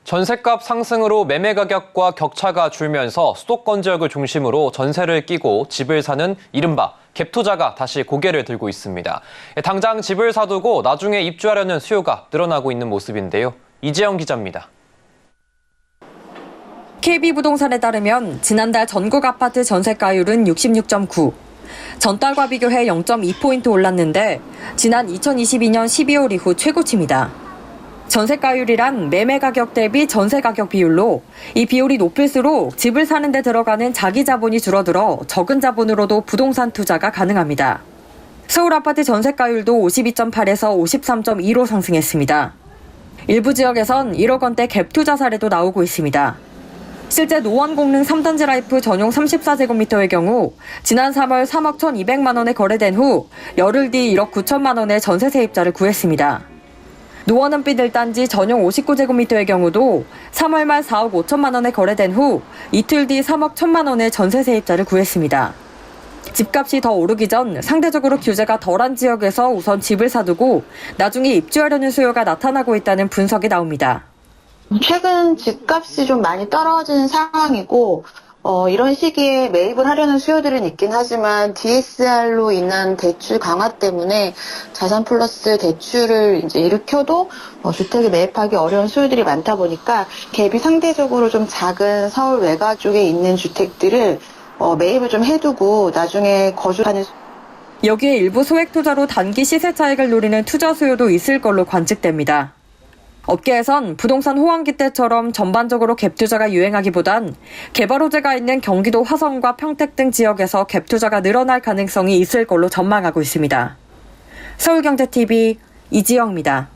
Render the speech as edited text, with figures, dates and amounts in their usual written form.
전셋값 상승으로 매매 가격과 격차가 줄면서 수도권 지역을 중심으로 전세를 끼고 집을 사는 이른바 갭투자가 다시 고개를 들고 있습니다. 당장 집을 사두고 나중에 입주하려는 수요가 늘어나고 있는 모습인데요. 이재영 기자입니다. KB부동산에 따르면 지난달 전국 아파트 전세가율은 66.9. 전달과 비교해 0.2포인트 올랐는데 지난 2022년 12월 이후 최고치입니다. 전세가율이란 매매 가격 대비 전세 가격 비율로 이 비율이 높을수록 집을 사는 데 들어가는 자기 자본이 줄어들어 적은 자본으로도 부동산 투자가 가능합니다. 서울 아파트 전세가율도 52.8에서 53.2로 상승했습니다. 일부 지역에선 1억 원대 갭 투자 사례도 나오고 있습니다. 실제 노원 공릉 3단지 라이프 전용 34제곱미터의 경우 지난 3월 3억 1,200만 원에 거래된 후 열흘 뒤 1억 9천만 원의 전세 세입자를 구했습니다. 노원 은빛 1단지 전용 59제곱미터의 경우도 3월 말 4억 5천만 원에 거래된 후 이틀 뒤 3억 1천만 원의 전세 세입자를 구했습니다. 집값이 더 오르기 전 상대적으로 규제가 덜한 지역에서 우선 집을 사두고 나중에 입주하려는 수요가 나타나고 있다는 분석이 나옵니다. 최근 집값이 좀 많이 떨어지는 상황이고 이런 시기에 매입을 하려는 수요들은 있긴 하지만 DSR로 인한 대출 강화 때문에 자산 플러스 대출을 이제 일으켜도 주택에 매입하기 어려운 수요들이 많다 보니까 갭이 상대적으로 좀 작은 서울 외곽 쪽에 있는 주택들을 매입을 좀 해두고 나중에 거주하는. 여기에 일부 소액 투자로 단기 시세 차익을 노리는 투자 수요도 있을 걸로 관측됩니다. 업계에선 부동산 호황기 때처럼 전반적으로 갭 투자가 유행하기보단 개발 호재가 있는 경기도 화성과 평택 등 지역에서 갭 투자가 늘어날 가능성이 있을 걸로 전망하고 있습니다. 서울경제TV 이지영입니다.